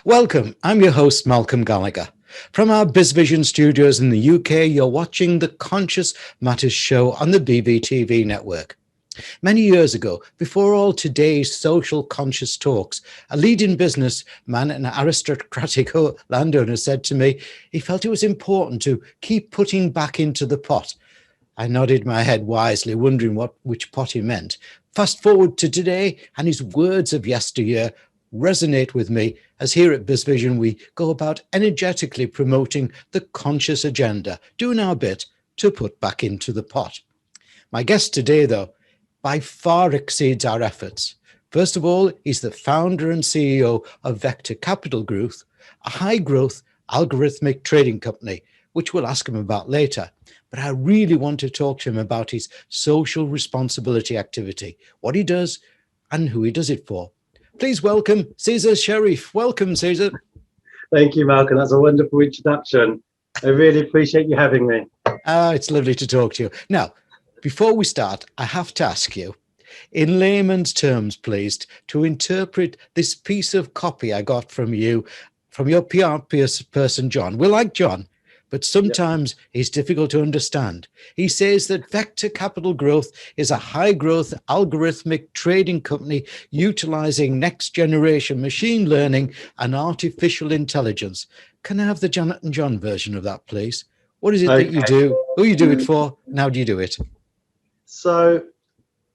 Welcome, I'm your host, Malcolm Gallagher. From our BizVision studios in the UK, you're watching the Conscious Matters show on the BBTV network. Many years ago, before all today's social conscious talks, a leading businessman and aristocratic landowner said to me he felt it was important to keep putting back into the pot. I nodded my head wisely, wondering which pot he meant. Fast forward to today, and his words of yesteryear resonate with me as here at BizVision we go about energetically promoting the conscious agenda, doing our bit to put back into the pot. My guest today, though, by far exceeds our efforts. First of all, he's the founder and CEO of Vector Capital Group, a high-growth algorithmic trading company, which we'll ask him about later. But I really want to talk to him about his social responsibility activity, what he does and who he does it for. Please welcome Sezer Sherif. Welcome, Sezer. Thank you, Malcolm. That's a wonderful introduction. I really appreciate you having me. It's lovely to talk to you. Now, before we start, I have to ask you, in layman's terms, please, to interpret this piece of copy I got from you, from your PR person, John. We like John, but sometimes he's difficult to understand. He says that Vector Capital Growth is a high-growth algorithmic trading company utilizing next-generation machine learning and artificial intelligence. Can I have the Jonathan John version of that, please? What is it that you do? Who you do it for? And how do you do it? So,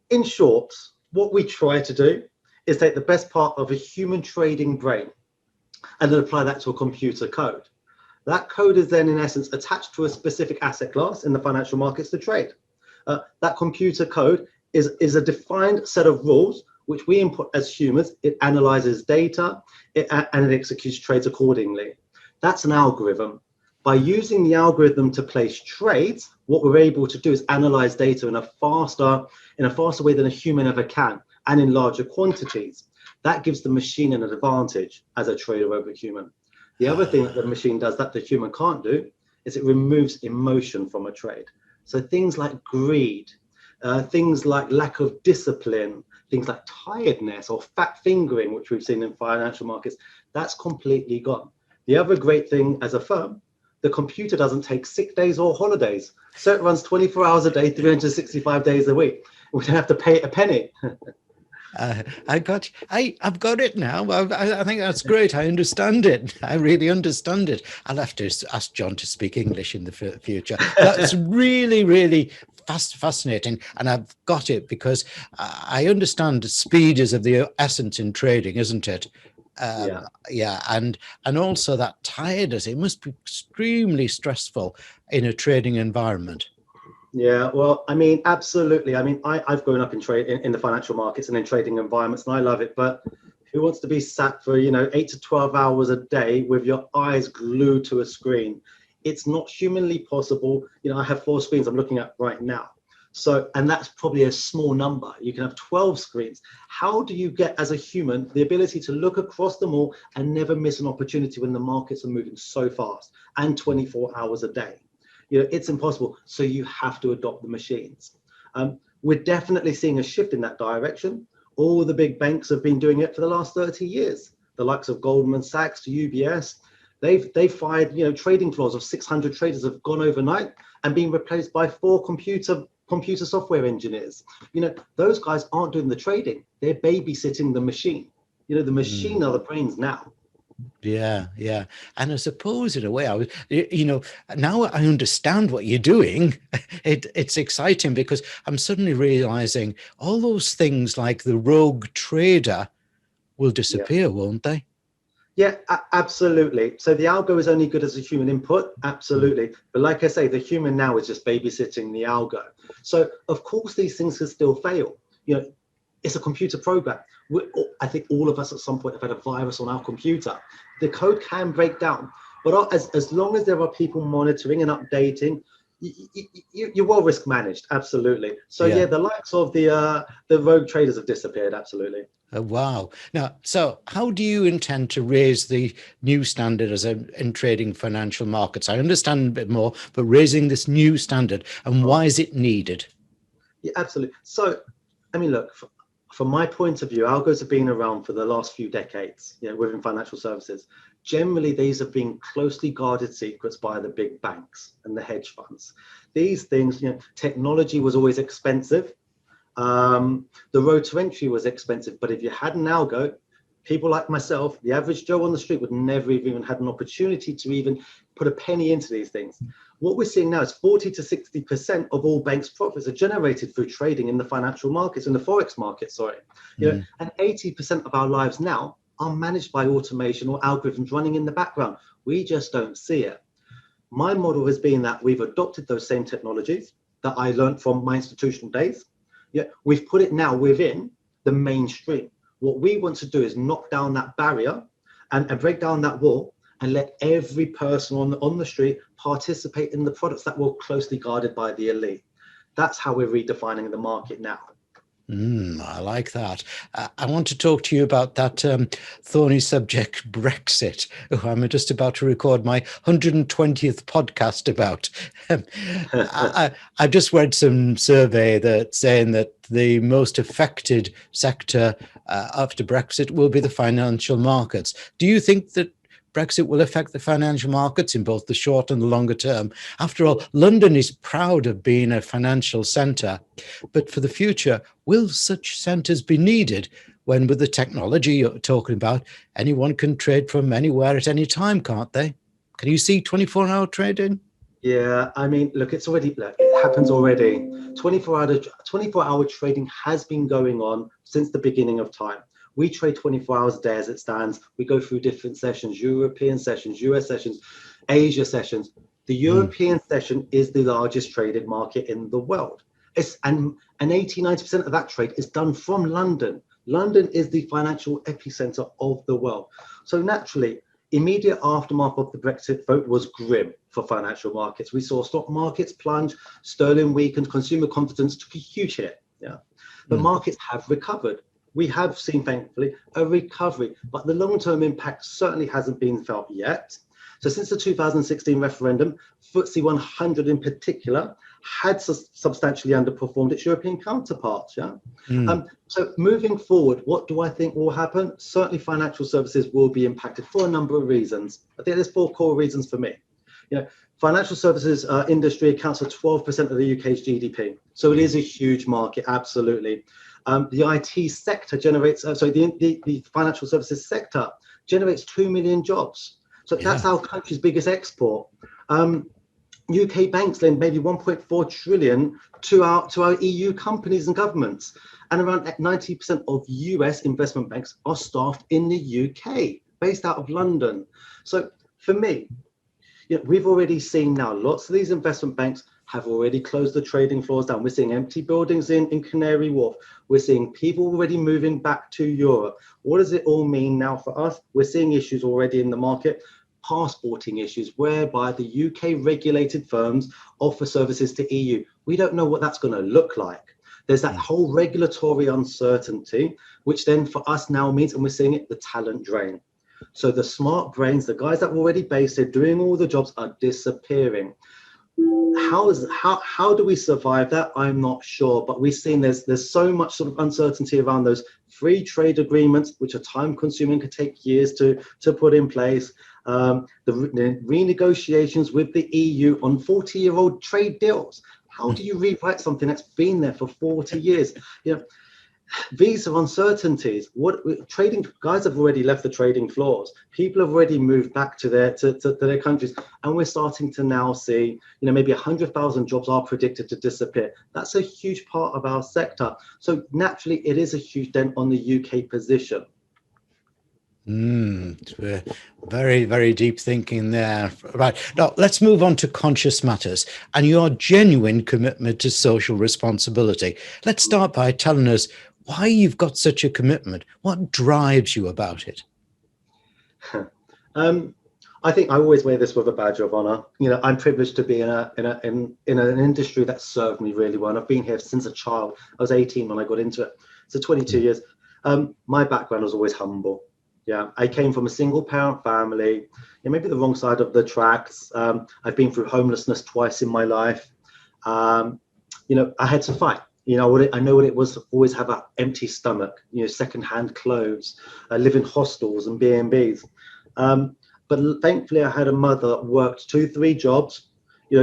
in short, what we try to do is take the best part of a human trading brain and then apply that to a computer code. That code is then, in essence, attached to a specific asset class in the financial markets to trade. That computer code is a defined set of rules which we input as humans. It analyzes data and it executes trades accordingly. That's an algorithm. By using the algorithm to place trades, what we're able to do is analyze data in a faster way than a human ever can, and in larger quantities. That gives the machine an advantage as a trader over a human. The other thing that the machine does that the human can't do is it removes emotion from a trade. So things like greed, things like lack of discipline, things like tiredness or fat fingering, which we've seen in financial markets, that's completely gone. The other great thing as a firm, the computer doesn't take sick days or holidays. So it runs 24 hours a day, 365 days a week. We don't have to pay a penny. I've got it now. I think that's great. I understand it. I really understand it. I'll have to ask John to speak English in the future. That's really, really fascinating. And I've got it because I understand speed is of the essence in trading, isn't it? And also that tiredness, it must be extremely stressful in a trading environment. Yeah, well, I mean, absolutely. I mean, I've grown up in the financial markets and in trading environments, and I love it. But who wants to be sat for 8 to 12 hours a day with your eyes glued to a screen? It's not humanly possible. I have 4 screens I'm looking at right now. So, and that's probably a small number. You can have 12 screens. How do you get, as a human, the ability to look across them all and never miss an opportunity when the markets are moving so fast and 24 hours a day? It's impossible. So you have to adopt the machines. We're definitely seeing a shift in that direction. All the big banks have been doing it for the last 30 years. The likes of Goldman Sachs to UBS, they've fired, trading floors of 600 traders have gone overnight and been replaced by 4 computer software engineers. Those guys aren't doing the trading. They're babysitting the machine. The machine are the brains now. Yeah. And I suppose in a way, now I understand what you're doing. It's exciting because I'm suddenly realizing all those things like the rogue trader will disappear, won't they? Yeah, absolutely. So the algo is only good as a human input, absolutely. But like I say, the human now is just babysitting the algo. So of course these things can still fail. It's a computer program. I think all of us at some point have had a virus on our computer. The code can break down, but as long as there are people monitoring and updating, you're well risk managed. Absolutely. So yeah, the likes of the rogue traders have disappeared. Absolutely. Oh, wow. Now, so how do you intend to raise the new standard in trading financial markets? I understand a bit more, but raising this new standard, and why is it needed? Yeah, absolutely. So, I mean, look, from my point of view, algos have been around for the last few decades, within financial services. Generally, these have been closely guarded secrets by the big banks and the hedge funds. These things, technology was always expensive. The road to entry was expensive, but if you had an algo, people like myself, the average Joe on the street, would never even had an opportunity to even put a penny into these things. What we're seeing now is 40 to 60% of all banks' profits are generated through trading in the financial markets, in the forex market, and 80% of our lives now are managed by automation or algorithms running in the background. We just don't see it. My model has been that we've adopted those same technologies that I learned from my institutional days. We've put it now within the mainstream. What we want to do is knock down that barrier and break down that wall and let every person on the street participate in the products that were closely guarded by the elite. That's how we're redefining the market now. I like that. I want to talk to you about that thorny subject, Brexit, I'm just about to record my 120th podcast about. I've just read some survey that's saying that the most affected sector after Brexit will be the financial markets. Do you think that Brexit will affect the financial markets in both the short and the longer term? After all, London is proud of being a financial centre, but for the future, will such centres be needed when, with the technology you're talking about, anyone can trade from anywhere at any time, can't they? Can you see 24-hour trading? Yeah, I mean, look, it happens already. 24-hour trading has been going on since the beginning of time. We trade 24 hours a day as it stands. We go through different sessions, European sessions, US sessions, Asia sessions. The European session is the largest traded market in the world. And 80-90% of that trade is done from London. London is the financial epicenter of the world. So naturally, immediate aftermath of the Brexit vote was grim for financial markets. We saw stock markets plunge, sterling weakened, consumer confidence took a huge hit. But markets have recovered. We have seen, thankfully, a recovery, but the long-term impact certainly hasn't been felt yet. So since the 2016 referendum, FTSE 100 in particular had substantially underperformed its European counterparts. So moving forward, what do I think will happen? Certainly financial services will be impacted for a number of reasons. I think there's 4 core reasons for me. Financial services industry accounts for 12% of the UK's GDP. So it is a huge market, absolutely. The IT sector generates, the financial services sector generates 2 million jobs. So that's our country's biggest export. UK banks lend maybe 1.4 trillion to our EU companies and governments. And around 90% of US investment banks are staffed in the UK, based out of London. So for me, we've already seen now lots of these investment banks have already closed the trading floors down. We're seeing empty buildings in Canary Wharf. We're seeing people already moving back to Europe. What does it all mean now for us? We're seeing issues already in the market, passporting issues, whereby the UK regulated firms offer services to EU. We don't know what that's going to look like. There's that whole regulatory uncertainty, which then for us now means, and we're seeing it, the talent drain. So the smart brains, the guys that were already based here doing all the jobs, are disappearing. How do we survive that? I'm not sure, but we've seen there's so much sort of uncertainty around those free trade agreements, which are time consuming, could take years to put in place. The renegotiations with the EU on 40-year-old trade deals. How do you rewrite something that's been there for 40 years? Visa uncertainties. Trading guys have already left the trading floors. People have already moved back to their countries, and we're starting to now see, maybe 100,000 jobs are predicted to disappear. That's a huge part of our sector. So naturally, it is a huge dent on the UK position. Very, very deep thinking there. Right. Now, let's move on to conscious matters and your genuine commitment to social responsibility. Let's start by telling us why you've got such a commitment. What drives you about it? I think I always wear this with a badge of honor. I'm privileged to be in an industry that served me really well. And I've been here since a child. I was 18 when I got into it. So 22 years. My background was always humble. I came from a single parent family, maybe the wrong side of the tracks. I've been through homelessness twice in my life. I had to fight. I know what it was to always have an empty stomach, secondhand clothes, live in hostels and B&Bs. But thankfully, I had a mother that worked 2-3 jobs.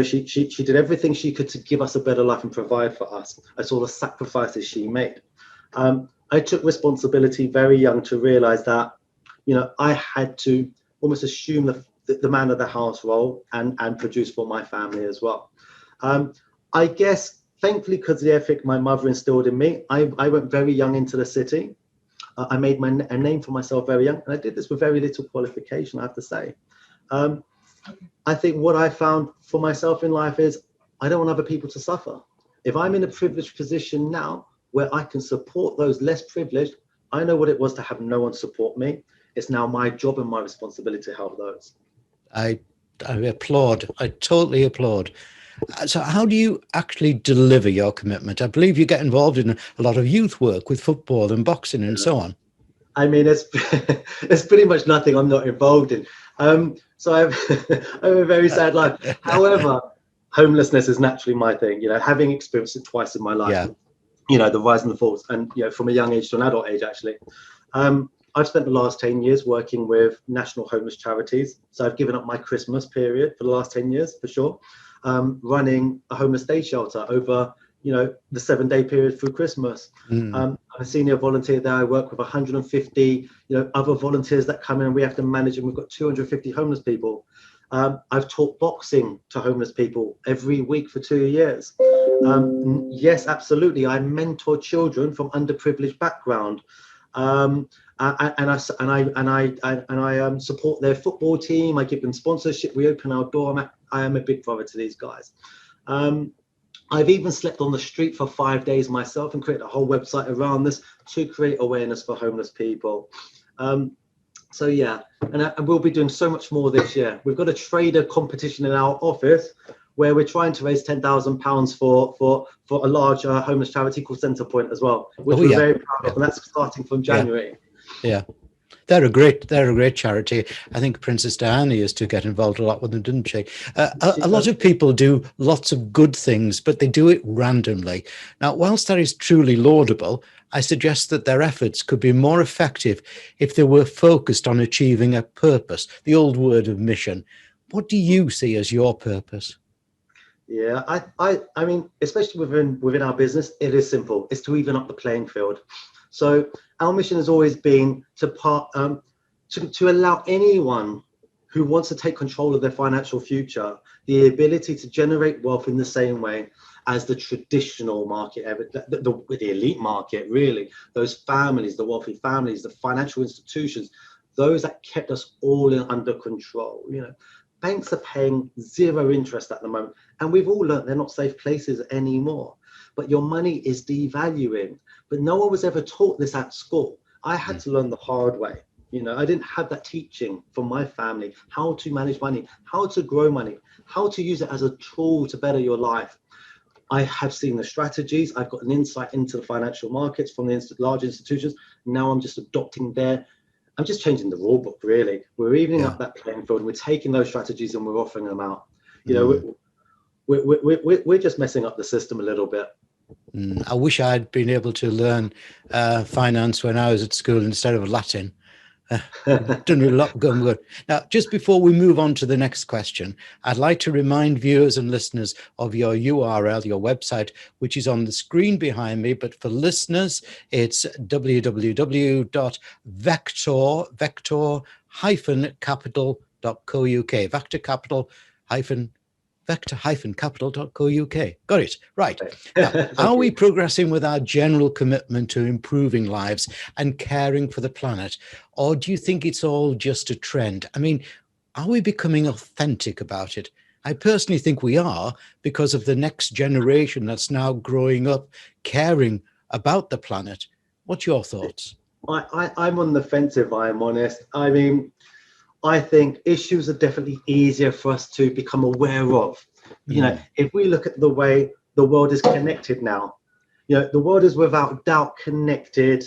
She did everything she could to give us a better life and provide for us. I saw the sacrifices she made. I took responsibility very young to realize that, I had to almost assume the man of the house role and produce for my family as well. I guess, thankfully, because the ethic my mother instilled in me, I went very young into the city. I made a name for myself very young, and I did this with very little qualification, I have to say. I think what I found for myself in life is I don't want other people to suffer. If I'm in a privileged position now where I can support those less privileged, I know what it was to have no one support me. It's now my job and my responsibility to help those. I applaud. I totally applaud. So how do you actually deliver your commitment? I believe you get involved in a lot of youth work with football and boxing and so on. I mean, it's pretty much nothing I'm not involved in. So I have a very sad life. However, homelessness is naturally my thing. Having experienced it twice in my life. Yeah. The rise and the falls, and from a young age to an adult age, actually. I've spent the last 10 years working with national homeless charities. So I've given up my Christmas period for the last 10 years, for sure. Running a homeless day shelter over, the 7-day period through Christmas. I'm a senior volunteer there. I work with 150, other volunteers that come in and we have to manage, and we've got 250 homeless people. I've taught boxing to homeless people every week for 2 years. Yes, absolutely. I mentor children from underprivileged background. And I support their football team. I give them sponsorship. We open our door. I am a big brother to these guys. I've even slept on the street for 5 days myself and created a whole website around this to create awareness for homeless people. So yeah, and we'll be doing so much more this year. We've got a trader competition in our office where we're trying to raise £10,000 for a large homeless charity called Centrepoint as well, which we're very proud of, and that's starting from January. Yeah. They're a great charity. I think Princess Diana used to get involved a lot with them, didn't she? A lot of people do lots of good things, but they do it randomly. Now, whilst that is truly laudable, I suggest that their efforts could be more effective if they were focused on achieving a purpose, the old word of mission. What do you see as your purpose? Yeah, I mean, especially within our business, it is simple. It's to even up the playing field. So our mission has always been to allow anyone who wants to take control of their financial future the ability to generate wealth in the same way as the traditional market, the elite market, really. Those families, the wealthy families, the financial institutions, those that kept us all under control. Banks are paying 0 interest at the moment, and we've all learned they're not safe places anymore. But your money is devaluing. But no one was ever taught this at school. I had to learn the hard way. I didn't have that teaching from my family, how to manage money, how to grow money, how to use it as a tool to better your life. I have seen the strategies. I've got an insight into the financial markets from the large institutions. Now I'm just I'm just changing the rule book, really. We're evening up that playing field, and we're taking those strategies and we're offering them out. We're just messing up the system a little bit. I wish I'd been able to learn finance when I was at school instead of Latin. Done a lot going good. Now, just before we move on to the next question, I'd like to remind viewers and listeners of your URL, your website, which is on the screen behind me. But for listeners, it's vector-capital.co.uk. Vector-capital.co.uk. Got it. Right. Now, are we progressing with our general commitment to improving lives and caring for the planet? Or do you think it's all just a trend? I mean, are we becoming authentic about it? I personally think we are, because of the next generation that's now growing up caring about the planet. What's your thoughts? I'm on the fence, if I'm honest. I mean, I think issues are definitely easier for us to become aware of. If we look at the way the world is connected now, the world is without doubt connected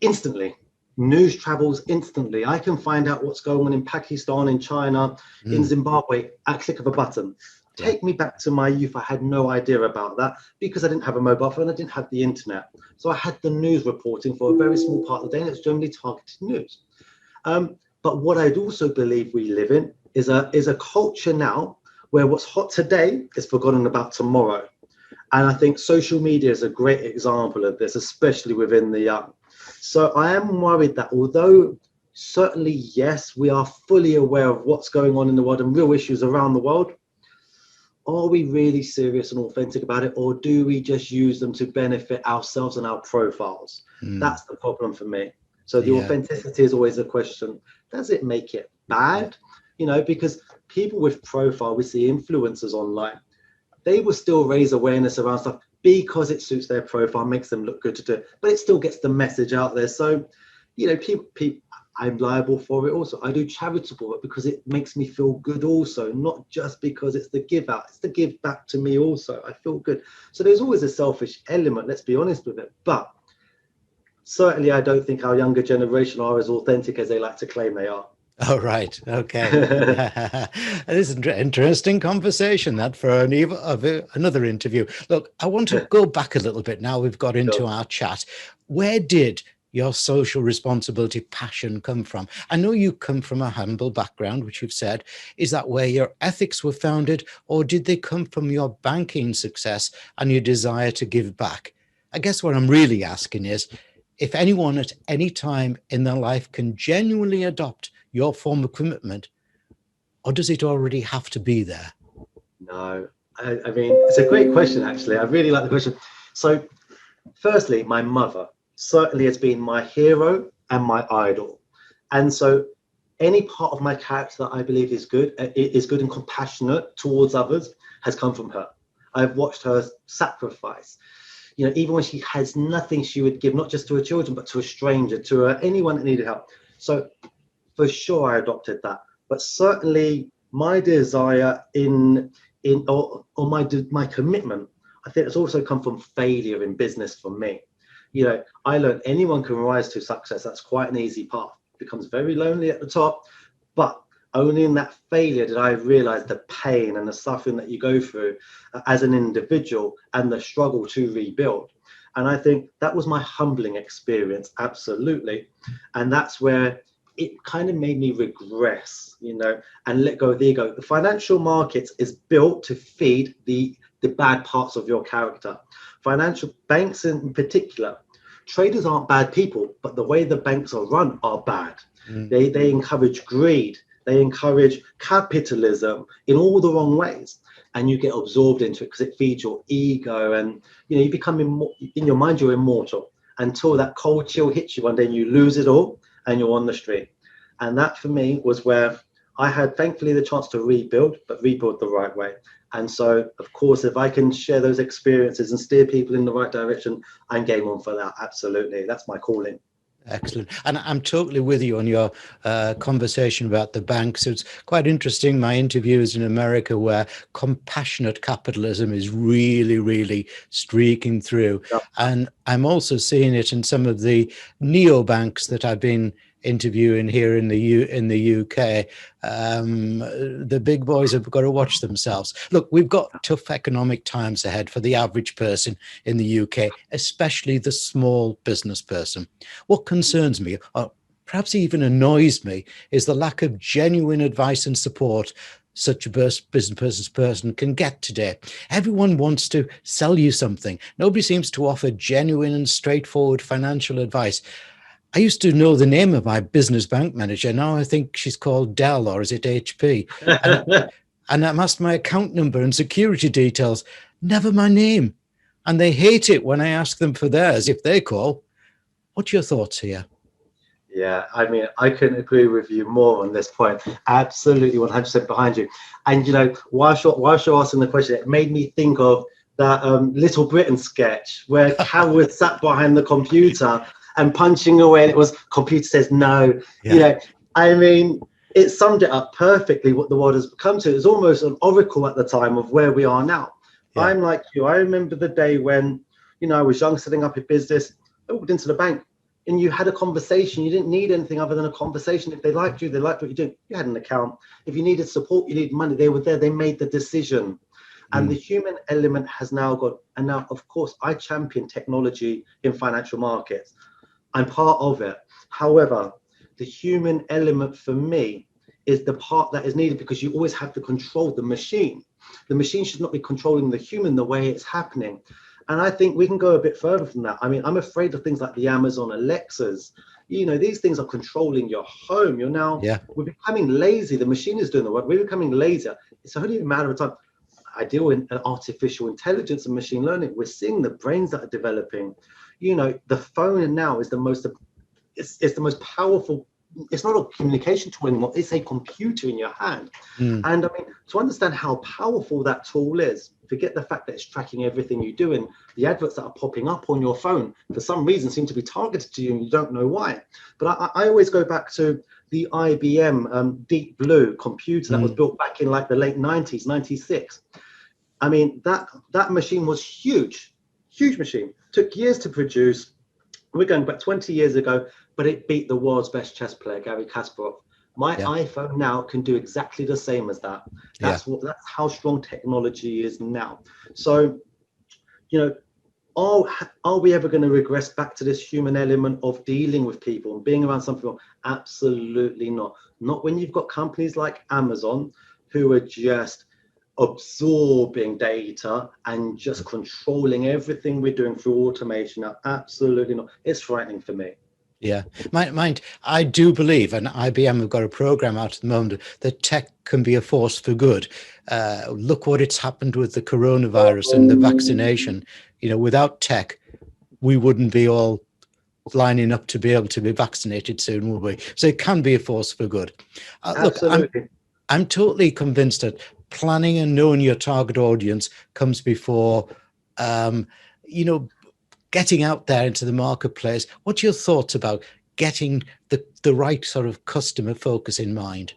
instantly. News travels instantly. I can find out what's going on in Pakistan, in China, in Zimbabwe at a click of a button. Take me back to my youth. I had no idea about that because I didn't have a mobile phone. I didn't have the internet. So I had the news reporting for a very small part of the day, and it's generally targeted news. But what I'd also believe we live in is a culture now where what's hot today is forgotten about tomorrow. And I think social media is a great example of this, especially within the young. So I am worried that although certainly, yes, we are fully aware of what's going on in the world and real issues around the world, are we really serious and authentic about it? Or do we just use them to benefit ourselves and our profiles? That's the problem for me. So the authenticity is always a question. Does it make it bad? You know, because people with profile, we see influencers online, they will still raise awareness around stuff because it suits their profile, makes them look good to do it, but it still gets the message out there. So, you know, people I'm liable for it also. I do charitable work because it makes me feel good also, not just because it's the give out, it's the give back to me also. I feel good. So there's always a selfish element, let's be honest with it. But certainly I don't think our younger generation are as authentic as they like to claim they are. Oh, right. Okay. This is an interesting conversation that for another interview. Look, I want to go back a little bit now we've got into our chat. Where did your social responsibility passion come from? I know you come from a humble background, which you've said. Is that where your ethics were founded, or did they come from your banking success and your desire to give back? I guess what I'm really asking is, if anyone at any time in their life can genuinely adopt your form of commitment, or does it already have to be there? No, I mean, it's a great question, actually. I really like the question. So firstly, my mother certainly has been my hero and my idol. And so any part of my character that I believe is good and compassionate towards others has come from her. I've watched her sacrifice. You know, even when she has nothing, she would give, not just to her children, but to a stranger, to anyone that needed help. So for sure, I adopted that. But certainly my desire or my commitment, I think it's also come from failure in business for me. You know, I learned anyone can rise to success. That's quite an easy path. It becomes very lonely at the top, but only in that failure did I realize the pain and the suffering that you go through as an individual and the struggle to rebuild. And I think that was my humbling experience, absolutely. And that's where it kind of made me regress, you know, and let go of the ego. The financial markets is built to feed the bad parts of your character. Financial banks in particular, traders aren't bad people, but the way the banks are run are bad. They encourage greed. They encourage capitalism in all the wrong ways, and you get absorbed into it because it feeds your ego, and you know you become in your mind you're immortal until that cold chill hits you one day and you lose it all and you're on the street. And that for me was where I had thankfully the chance to rebuild, but rebuild the right way. And so, of course, if I can share those experiences and steer people in the right direction, I'm game on for that. Absolutely, that's my calling. Excellent. And I'm totally with you on your conversation about the banks. It's quite interesting. My interviews in America where compassionate capitalism is really, really streaking through. Yep. And I'm also seeing it in some of the neobanks that I've been interviewing here in the UK. The big boys have got to watch themselves. Look, we've got tough economic times ahead for the average person in the UK, especially the small business person. What concerns me, or perhaps even annoys me, is the lack of genuine advice and support such a business person can get today. Everyone wants to sell you something. Nobody seems to offer genuine and straightforward financial advice. I used to know the name of my business bank manager. Now I think she's called Dell, or is it HP? And I'm asked my account number and security details, never my name. And they hate it when I ask them for theirs if they call. What's your thoughts here? Yeah, I mean, I couldn't agree with you more on this point. Absolutely 100% behind you. And, you know, whilst you're asking the question, it made me think of that Little Britain sketch where Carol was sat behind the computer and punching away, and it was computer says no. Yeah. You know, I mean, it summed it up perfectly what the world has come to. It was almost an oracle at the time of where we are now. Yeah. I'm like you. I remember the day when, you know, I was young, setting up a business. I walked into the bank and you had a conversation. You didn't need anything other than a conversation. If they liked you, they liked what you did. You had an account. If you needed support, you needed money, they were there. They made the decision. And the human element has now got, and now, of course, I champion technology in financial markets. I'm part of it. However, the human element for me is the part that is needed, because you always have to control the machine. The machine should not be controlling the human the way it's happening. And I think we can go a bit further from that. I mean, I'm afraid of things like the Amazon Alexas. You know, these things are controlling your home. You're now, we're becoming lazy. The machine is doing the work. We're becoming lazier. It's only a matter of time. I deal in artificial intelligence and machine learning. We're seeing the brains that are developing. You know, the phone now is the most, it's the most powerful. It's not a communication tool anymore. It's a computer in your hand. And I mean, to understand how powerful that tool is, forget the fact that it's tracking everything you do, and the adverts that are popping up on your phone for some reason seem to be targeted to you and you don't know why. But I always go back to the IBM Deep Blue computer that was built back in like the late 90s, 96. I mean, that machine was huge machine. Took years to produce. We're going back 20 years ago, but it beat the world's best chess player, Garry Kasparov. My iPhone now can do exactly the same as that. That's how strong technology is now. So, you know, are we ever going to regress back to this human element of dealing with people and being around some people? Absolutely not. Not when you've got companies like Amazon who are just absorbing data and just controlling everything we're doing through automation. Now, absolutely not. It's frightening for me. Yeah, mind, I do believe, and IBM have got a program out at the moment, that tech can be a force for good. Look what it's happened with the coronavirus and the vaccination. You know, without tech, we wouldn't be all lining up to be able to be vaccinated soon, would we? So it can be a force for good. Look, I'm totally convinced that planning and knowing your target audience comes before, you know, getting out there into the marketplace. What's your thoughts about getting the right sort of customer focus in mind?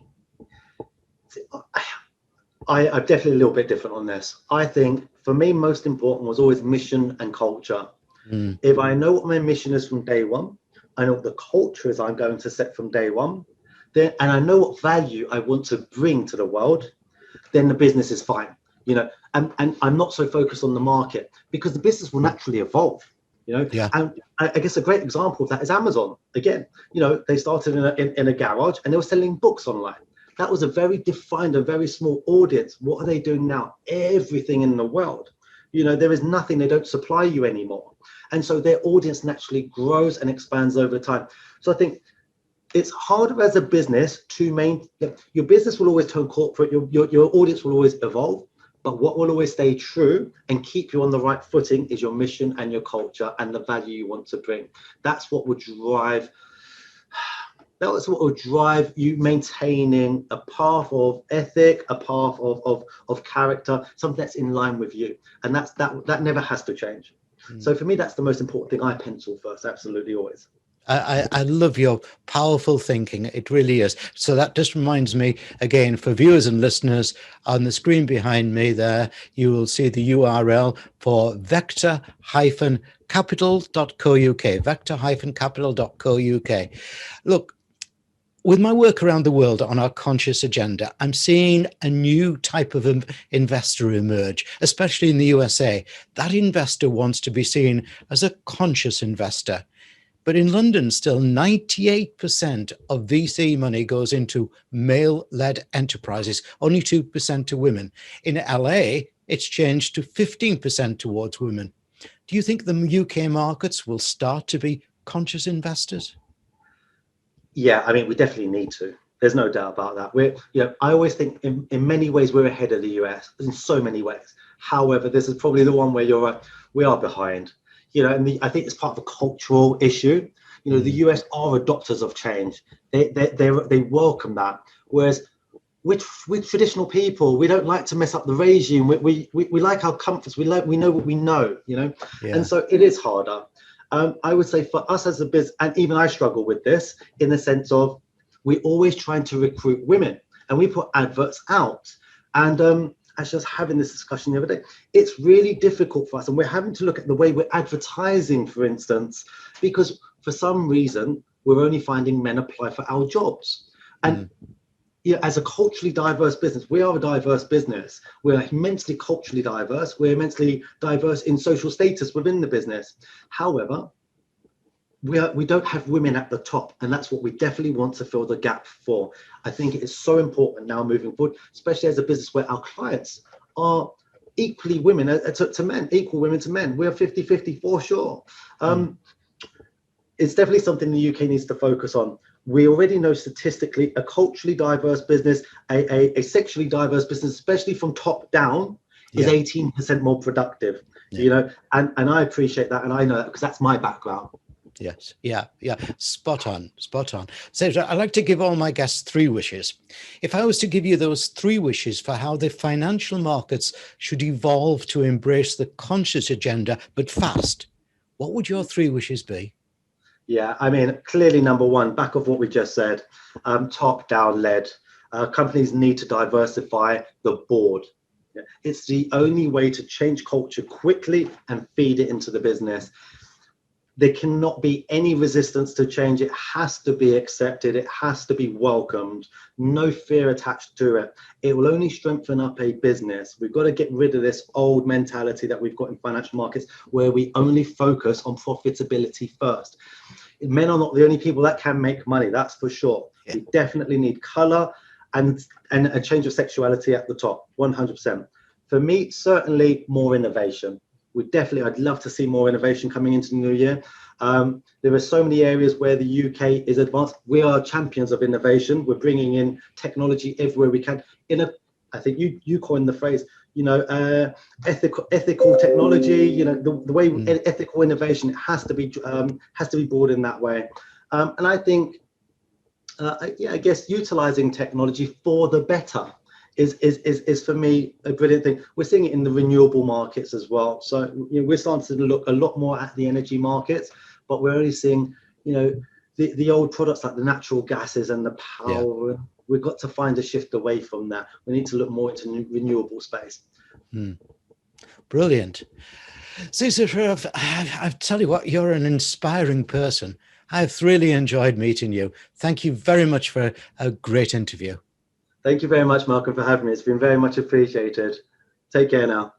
I'm definitely a little bit different on this. I think for me, most important was always mission and culture. If I know what my mission is from day one, I know what the culture is I'm going to set from day one, then, and I know what value I want to bring to the world, then the business is fine. You know, and I'm not so focused on the market, because the business will naturally evolve. You know, and I guess a great example of that is Amazon. Again, you know, they started in a garage and they were selling books online. That was a very defined, a very small audience. What are they doing now? Everything in the world. You know, there is nothing, they don't supply you anymore. And so their audience naturally grows and expands over time. So I think it's harder as a business to your business will always turn corporate, your audience will always evolve. But what will always stay true and keep you on the right footing is your mission and your culture and the value you want to bring. That's what would drive. That's what will drive you maintaining a path of ethic, a path of character, something that's in line with you, and that never has to change. So for me, that's the most important thing I pencil first. Absolutely, always. I love your powerful thinking. It really is. So that just reminds me, again, for viewers and listeners, on the screen behind me there, you will see the URL for vector-capital.co.uk, vector-capital.co.uk. Look, with my work around the world on our conscious agenda, I'm seeing a new type of investor emerge, especially in the USA. That investor wants to be seen as a conscious investor. But in London, still 98% of VC money goes into male-led enterprises, only 2% to women. In LA, it's changed to 15% towards women. Do you think the UK markets will start to be conscious investors? Yeah, I mean, we definitely need to. There's no doubt about that. I always think in many ways we're ahead of the US, in so many ways. However, this is probably the one where you're right, we are behind. You know, and I think it's part of a cultural issue. You know, the US are adopters of change. They welcome that. Whereas with traditional people, we don't like to mess up the regime. We like our comforts. We know what we know. You know, and so it is harder. I would say for us as a business, and even I struggle with this in the sense of we're always trying to recruit women, and we put adverts out. And I was just having this discussion the other day. It's really difficult for us, and we're having to look at the way we're advertising, for instance, because for some reason we're only finding men apply for our jobs. And as a culturally diverse business, we are a diverse business. We're immensely culturally diverse. We're immensely diverse in social status within the business. However, we don't have women at the top, and that's what we definitely want to fill the gap for. I think it is so important now moving forward, especially as a business where our clients are equally women to men, equal women to men. We're 50-50 for sure. It's definitely something the UK needs to focus on. We already know statistically a culturally diverse business, a sexually diverse business, especially from top down, is 18% more productive. You know, and I appreciate that, and I know that because that's my background. Yes. Yeah. Spot on. Sezer, I'd like to give all my guests 3 wishes. If I was to give you those 3 wishes for how the financial markets should evolve to embrace the conscious agenda, but fast, what would your 3 wishes be? Yeah, I mean, clearly, number one, back of what we just said, top down led. Companies need to diversify the board. It's the only way to change culture quickly and feed it into the business. There cannot be any resistance to change. It has to be accepted. It has to be welcomed. No fear attached to it. It will only strengthen up a business. We've got to get rid of this old mentality that we've got in financial markets where we only focus on profitability first. Men are not the only people that can make money, that's for sure. We definitely need color and a change of sexuality at the top, 100%. For me, certainly more innovation. I'd love to see more innovation coming into the new year. There are so many areas where the UK is advanced. We are champions of innovation. We're bringing in technology everywhere we can. I think you coined the phrase, ethical technology. The way ethical innovation has to be brought in that way. And I think, I guess utilizing technology for the better is for me a brilliant thing. We're seeing it in the renewable markets as well. So we're starting to look a lot more at the energy markets, but we're only seeing the old products like the natural gases and the power. We've got to find a shift away from that. We need to look more into renewable space. Brilliant. Sezer Sherif, I tell you what, you're an inspiring person. I've really enjoyed meeting you. Thank you very much for a great interview. Thank you very much, Malcolm, for having me. It's been very much appreciated. Take care now.